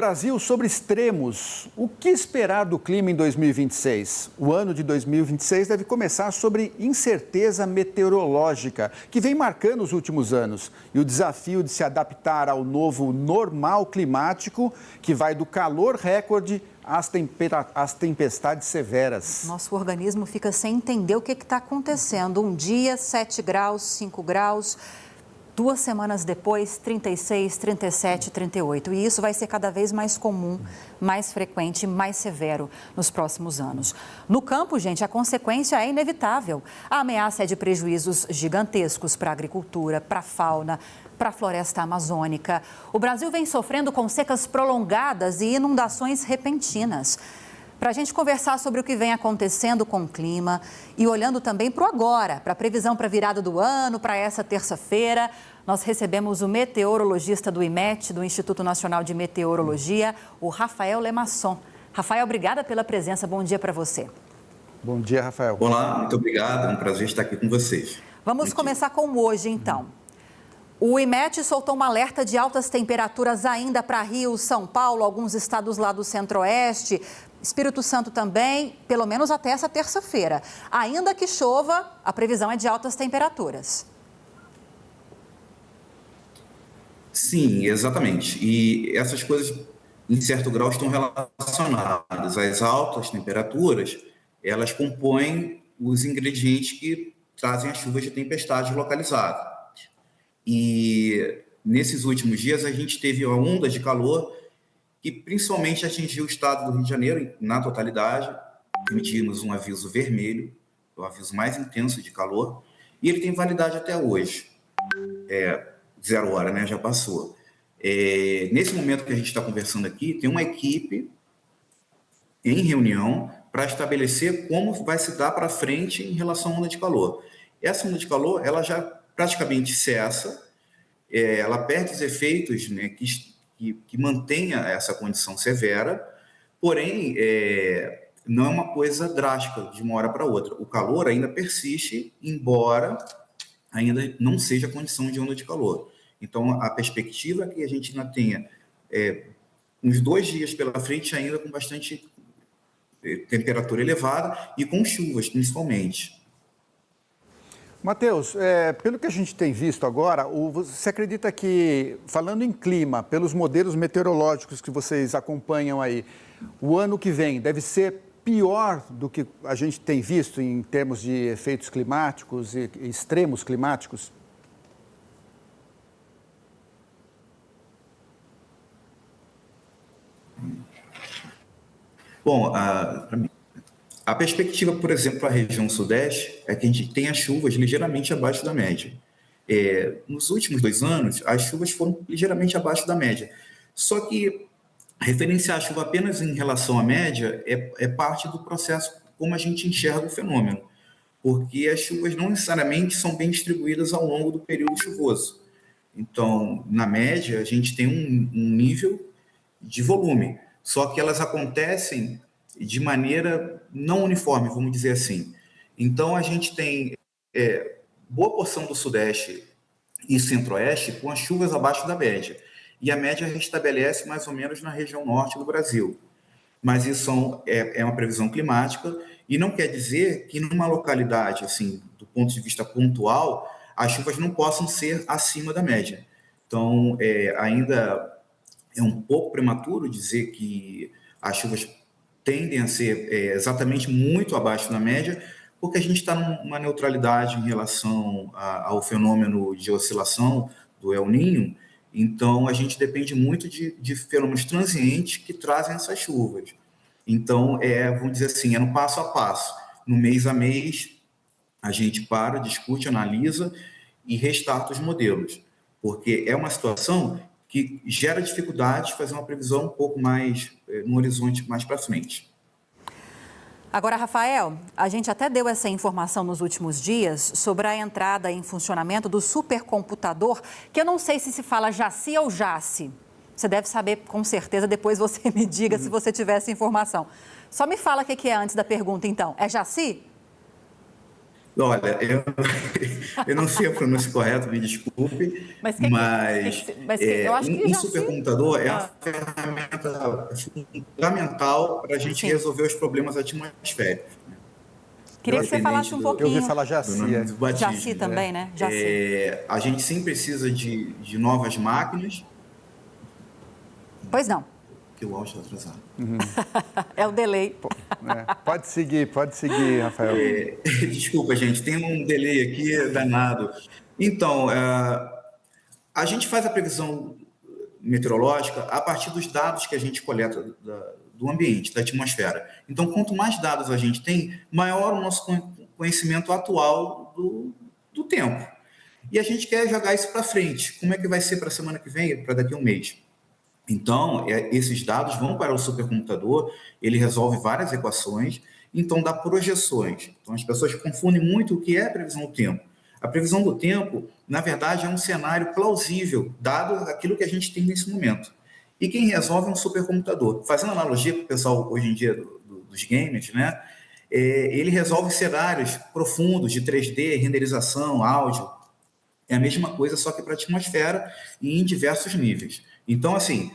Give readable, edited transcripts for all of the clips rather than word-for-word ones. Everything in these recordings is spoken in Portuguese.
Brasil, sobre extremos, o que esperar do clima em 2026? O ano de 2026 deve começar sobre incerteza meteorológica, que vem marcando os últimos anos, e o desafio de se adaptar ao novo normal climático, que vai do calor recorde às tempestades severas. Nosso organismo fica sem entender o que está acontecendo. Um dia, 7 graus, 5 graus... 2 semanas depois, 36, 37, 38. E isso vai ser cada vez mais comum, mais frequente, mais severo nos próximos anos. No campo, gente, a consequência é inevitável. A ameaça é de prejuízos gigantescos para a agricultura, para a fauna, para a floresta amazônica. O Brasil vem sofrendo com secas prolongadas e inundações repentinas. Para a gente conversar sobre o que vem acontecendo com o clima e olhando também para o agora, para a previsão para a virada do ano, para essa terça-feira, nós recebemos o meteorologista do IMET, do Instituto Nacional de Meteorologia, o Rafael Lemasson. Rafael, obrigada pela presença. Bom dia para você. Bom dia, Rafael. Olá, muito obrigado. É um prazer estar aqui com vocês. Vamos começar com hoje, então. O IMET soltou um alerta de altas temperaturas ainda para Rio, São Paulo, alguns estados lá do Centro-Oeste, Espírito Santo também, pelo menos até essa terça-feira. Ainda que chova, a previsão é de altas temperaturas. Sim, exatamente. E essas coisas, em certo grau, estão relacionadas. As altas temperaturas, elas compõem os ingredientes que trazem as chuvas de tempestade localizadas. E nesses últimos dias, a gente teve uma onda de calor que principalmente atingiu o estado do Rio de Janeiro na totalidade. Emitimos um aviso vermelho, o aviso mais intenso de calor, e ele tem validade até hoje. 0 hora, né? Já passou. Nesse momento que a gente está conversando aqui, tem uma equipe em reunião para estabelecer como vai se dar para frente em relação à onda de calor. Essa onda de calor, ela já praticamente cessa, ela perde os efeitos, né, que mantenha essa condição severa, porém, não é uma coisa drástica de uma hora para outra. O calor ainda persiste, embora ainda não seja condição de onda de calor. Então, a perspectiva é que a gente ainda tenha uns 2 dias pela frente ainda com bastante temperatura elevada e com chuvas, principalmente. Matheus, pelo que a gente tem visto agora, você acredita que, falando em clima, pelos modelos meteorológicos que vocês acompanham aí, o ano que vem deve ser pior do que a gente tem visto em termos de efeitos climáticos e extremos climáticos? Bom, a perspectiva, por exemplo, para a região sudeste é que a gente tenha chuvas ligeiramente abaixo da média. Nos últimos 2 anos, as chuvas foram ligeiramente abaixo da média. Só que referenciar a chuva apenas em relação à média é parte do processo como a gente enxerga o fenômeno, porque as chuvas não necessariamente são bem distribuídas ao longo do período chuvoso. Então, na média, a gente tem um nível de volume, só que elas acontecem de maneira não uniforme, vamos dizer assim. Então, a gente tem boa porção do Sudeste e Centro-Oeste com as chuvas abaixo da média. E a média restabelece mais ou menos na região norte do Brasil. Mas isso é uma previsão climática e não quer dizer que numa localidade, assim, do ponto de vista pontual, as chuvas não possam ser acima da média. Então, ainda é um pouco prematuro dizer que as chuvas tendem a ser exatamente muito abaixo da média, porque a gente está numa neutralidade em relação ao fenômeno de oscilação do El Niño. Então, a gente depende muito de fenômenos transientes que trazem essas chuvas. Então, vamos dizer assim, no passo a passo. No mês a mês, a gente para, discute, analisa e restarta os modelos, porque é uma situação que gera dificuldade de fazer uma previsão um pouco mais no horizonte mais para frente. Agora, Rafael, a gente até deu essa informação nos últimos dias sobre a entrada em funcionamento do supercomputador, que eu não sei se fala Jaci ou Jace. Você deve saber com certeza, depois você me diga se você tiver essa informação. Só me fala o que é antes da pergunta, então. É Jaci? Olha, eu não sei a pronúncia correta, me desculpe, mas eu acho que um supercomputador é a ferramenta fundamental para a gente resolver os problemas atmosféricos. Queria que você falasse um pouquinho. Eu ouvi falar Jaci. Jaci também, né? Jaci. A gente sim precisa de novas máquinas. Pois não. Porque o áudio está atrasado. É o delay. Pode seguir, Rafael. Desculpa, gente, tem um delay aqui danado. Então, a gente faz a previsão meteorológica a partir dos dados que a gente coleta do ambiente, da atmosfera. Então, quanto mais dados a gente tem, maior o nosso conhecimento atual do tempo. E a gente quer jogar isso para frente. Como é que vai ser para a semana que vem, para daqui a um mês? Então, esses dados vão para o supercomputador, ele resolve várias equações, então dá projeções. Então, as pessoas confundem muito o que é a previsão do tempo. A previsão do tempo, na verdade, é um cenário plausível, dado aquilo que a gente tem nesse momento. E quem resolve é um supercomputador. Fazendo analogia com o pessoal, hoje em dia, dos games, né? Ele resolve cenários profundos de 3D, renderização, áudio. É a mesma coisa, só que para a atmosfera e em diversos níveis. Então, assim,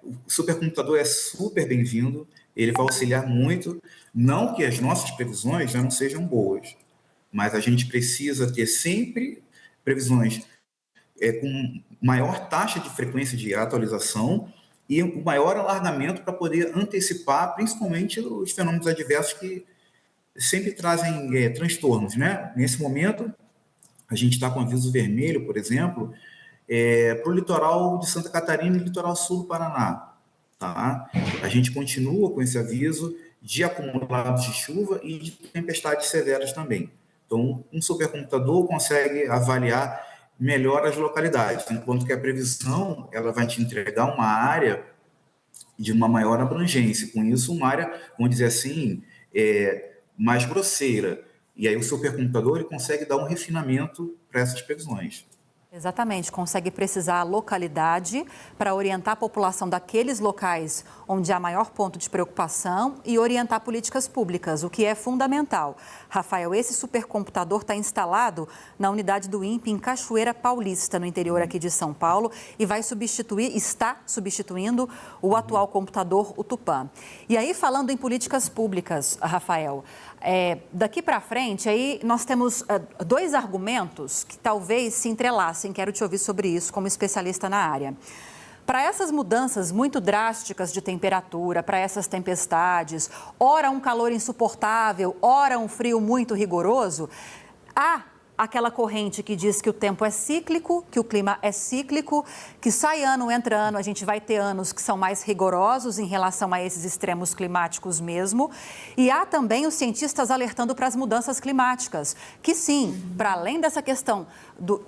o supercomputador é super bem-vindo, ele vai auxiliar muito, não que as nossas previsões já não sejam boas, mas a gente precisa ter sempre previsões com maior taxa de frequência de atualização e um maior alargamento para poder antecipar, principalmente, os fenômenos adversos que sempre trazem transtornos, né? Nesse momento, a gente está com aviso vermelho, por exemplo, para o litoral de Santa Catarina e litoral sul do Paraná. Tá? A gente continua com esse aviso de acumulados de chuva e de tempestades severas também. Então, um supercomputador consegue avaliar melhor as localidades, enquanto que a previsão ela vai te entregar uma área de uma maior abrangência. Com isso, uma área, vamos dizer assim, mais grosseira. E aí o supercomputador ele consegue dar um refinamento para essas previsões. Exatamente, consegue precisar a localidade para orientar a população daqueles locais onde há maior ponto de preocupação e orientar políticas públicas, o que é fundamental. Rafael, esse supercomputador está instalado na unidade do INPE em Cachoeira Paulista, no interior aqui de São Paulo, e está substituindo o atual computador, o Tupã. E aí, falando em políticas públicas, Rafael, daqui para frente, aí nós temos dois argumentos que talvez se entrelacem. Quero te ouvir sobre isso como especialista na área. Para essas mudanças muito drásticas de temperatura, para essas tempestades, ora um calor insuportável, ora um frio muito rigoroso, há aquela corrente que diz que o tempo é cíclico, que o clima é cíclico, que sai ano, entra ano, a gente vai ter anos que são mais rigorosos em relação a esses extremos climáticos mesmo. E há também os cientistas alertando para as mudanças climáticas, que sim, para além dessa questão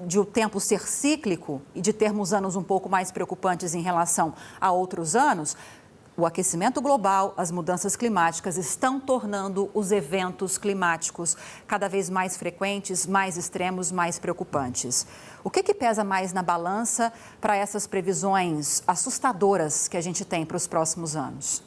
de o tempo ser cíclico e de termos anos um pouco mais preocupantes em relação a outros anos, o aquecimento global, as mudanças climáticas estão tornando os eventos climáticos cada vez mais frequentes, mais extremos, mais preocupantes. O que pesa mais na balança para essas previsões assustadoras que a gente tem para os próximos anos?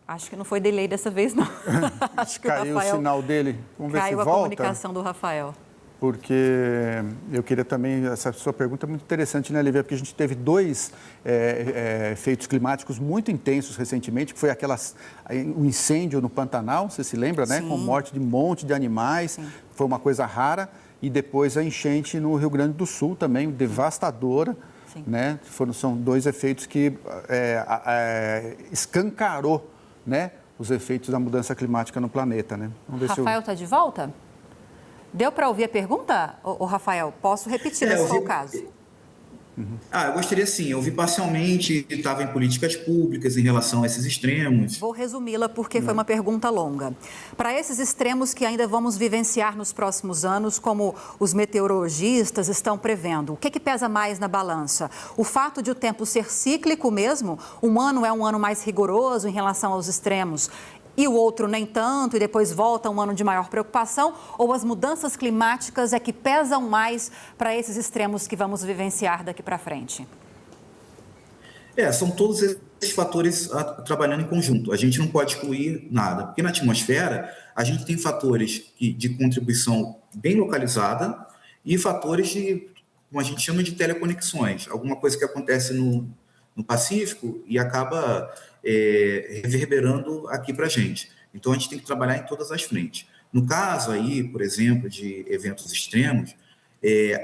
Acho que não foi delay dessa vez, não. Acho que caiu o sinal dele. Vamos ver se volta. Caiu a comunicação do Rafael. Porque eu queria também... Essa sua pergunta é muito interessante, né, Lívia? Porque a gente teve dois efeitos climáticos muito intensos recentemente, que foi o incêndio no Pantanal, você se lembra, né? Sim. Com morte de um monte de animais. Sim. Foi uma coisa rara. E depois a enchente no Rio Grande do Sul também, devastadora. Sim. Né? São dois efeitos que escancarou, né, os efeitos da mudança climática no planeta, né? Vamos ver Rafael está de volta? Deu para ouvir a pergunta, Rafael? Posso repetir se for o caso. Eu gostaria sim. Eu ouvi parcialmente que estava em políticas públicas em relação a esses extremos. Vou resumi-la porque foi uma pergunta longa. Para esses extremos que ainda vamos vivenciar nos próximos anos, como os meteorologistas estão prevendo, o que pesa mais na balança? O fato de o tempo ser cíclico mesmo, um ano é um ano mais rigoroso em relação aos extremos, e o outro nem tanto, e depois volta um ano de maior preocupação, ou as mudanças climáticas é que pesam mais para esses extremos que vamos vivenciar daqui para frente? São todos esses fatores trabalhando em conjunto. A gente não pode excluir nada, porque na atmosfera a gente tem fatores de contribuição bem localizada e fatores como a gente chama de teleconexões, alguma coisa que acontece no Pacífico e acaba reverberando aqui para a gente. Então a gente tem que trabalhar em todas as frentes. No caso aí, por exemplo, de eventos extremos,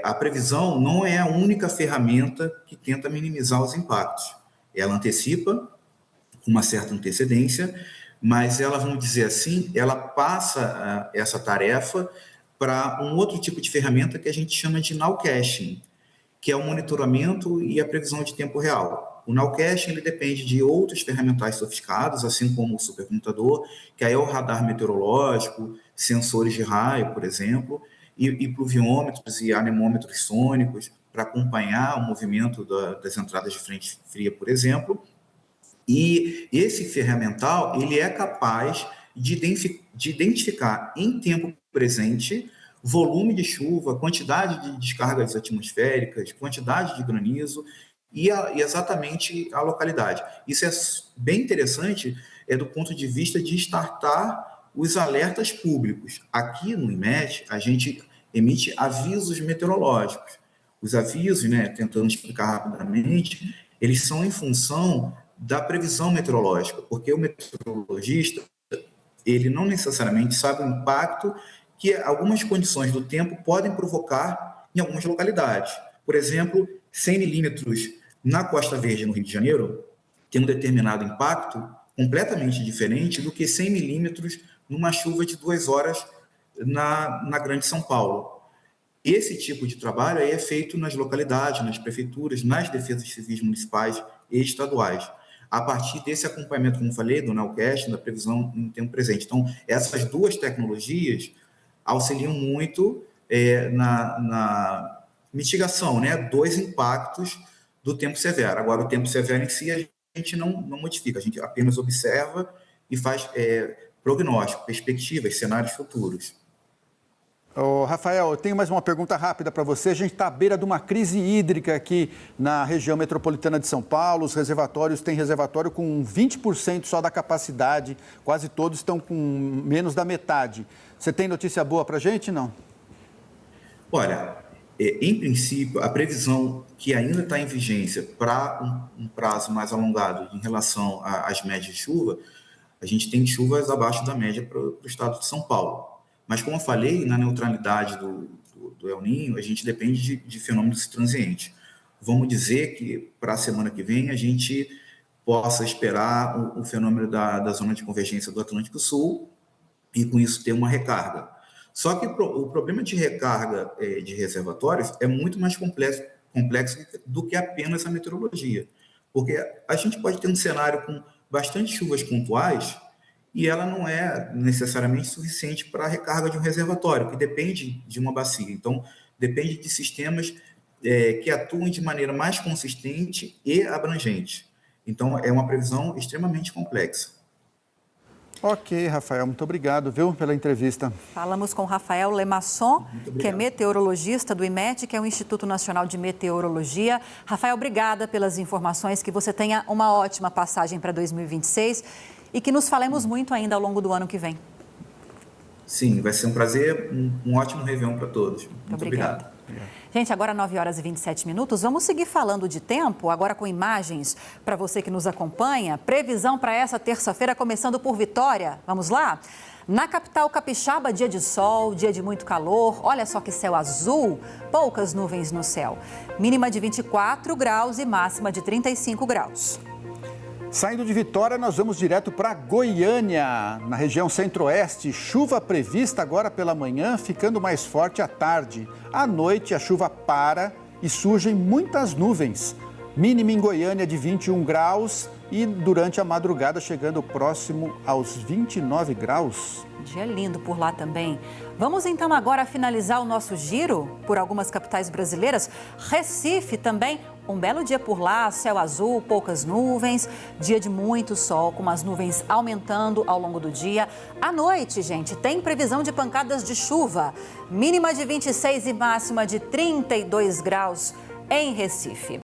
a previsão não é a única ferramenta que tenta minimizar os impactos. Ela antecipa com uma certa antecedência, mas ela, vamos dizer assim, ela passa essa tarefa para um outro tipo de ferramenta que a gente chama de nowcasting, que é o monitoramento e a previsão de tempo real. O nowcasting ele depende de outros ferramentais sofisticados, assim como o supercomputador, que aí é o radar meteorológico, sensores de raio, por exemplo, e pluviômetros e anemômetros sônicos para acompanhar o movimento das entradas de frente fria, por exemplo. E esse ferramental ele é capaz de identificar em tempo presente volume de chuva, quantidade de descargas atmosféricas, quantidade de granizo e exatamente a localidade. Isso é bem interessante do ponto de vista de startar os alertas públicos. Aqui no IMET, a gente emite avisos meteorológicos. Os avisos, tentando explicar rapidamente, eles são em função da previsão meteorológica, porque o meteorologista, ele não necessariamente sabe o impacto que algumas condições do tempo podem provocar em algumas localidades. Por exemplo, 100 milímetros na Costa Verde, no Rio de Janeiro, tem um determinado impacto completamente diferente do que 100 milímetros numa chuva de 2 horas na Grande São Paulo. Esse tipo de trabalho aí é feito nas localidades, nas prefeituras, nas defesas civis municipais e estaduais, a partir desse acompanhamento, como falei, do nowcasting, da previsão em tempo presente. Então, essas duas tecnologias auxiliam muito na mitigação, dos impactos do tempo severo. Agora, o tempo severo em si, a gente não modifica, a gente apenas observa e faz prognóstico, perspectivas, cenários futuros. Rafael, eu tenho mais uma pergunta rápida para você. A gente está à beira de uma crise hídrica aqui na região metropolitana de São Paulo. Os reservatórios têm reservatório com 20% só da capacidade. Quase todos estão com menos da metade. Você tem notícia boa para a gente, não? Olha, em princípio, a previsão que ainda está em vigência para um prazo mais alongado em relação às médias de chuva, a gente tem chuvas abaixo da média para o estado de São Paulo. Mas, como eu falei, na neutralidade do El Niño, a gente depende de fenômenos transientes. Vamos dizer que, para a semana que vem, a gente possa esperar o fenômeno da zona de convergência do Atlântico Sul e, com isso, ter uma recarga. Só que o problema de recarga de reservatórios é muito mais complexo do que apenas a meteorologia. Porque a gente pode ter um cenário com bastante chuvas pontuais e ela não é necessariamente suficiente para a recarga de um reservatório, que depende de uma bacia. Então, depende de sistemas que atuem de maneira mais consistente e abrangente. Então, é uma previsão extremamente complexa. Ok, Rafael, muito obrigado, pela entrevista. Falamos com Rafael Lemasson, que é meteorologista do IMET, que é o Instituto Nacional de Meteorologia. Rafael, obrigada pelas informações, que você tenha uma ótima passagem para 2026 e que nos falemos muito ainda ao longo do ano que vem. Sim, vai ser um prazer, um ótimo Réveillon para todos. Muito obrigado. Gente, agora 9h27. Vamos seguir falando de tempo, agora com imagens para você que nos acompanha. Previsão para essa terça-feira, começando por Vitória. Vamos lá? Na capital capixaba, dia de sol, dia de muito calor. Olha só que céu azul, poucas nuvens no céu. Mínima de 24 graus e máxima de 35 graus. Saindo de Vitória, nós vamos direto para Goiânia, na região centro-oeste. Chuva prevista agora pela manhã, ficando mais forte à tarde. À noite, a chuva para e surgem muitas nuvens. Mínima em Goiânia de 21 graus e durante a madrugada chegando próximo aos 29 graus. Dia lindo por lá também. Vamos então agora finalizar o nosso giro por algumas capitais brasileiras. Recife também, um belo dia por lá, céu azul, poucas nuvens, dia de muito sol, com as nuvens aumentando ao longo do dia. À noite, gente, tem previsão de pancadas de chuva, mínima de 26 e máxima de 32 graus em Recife.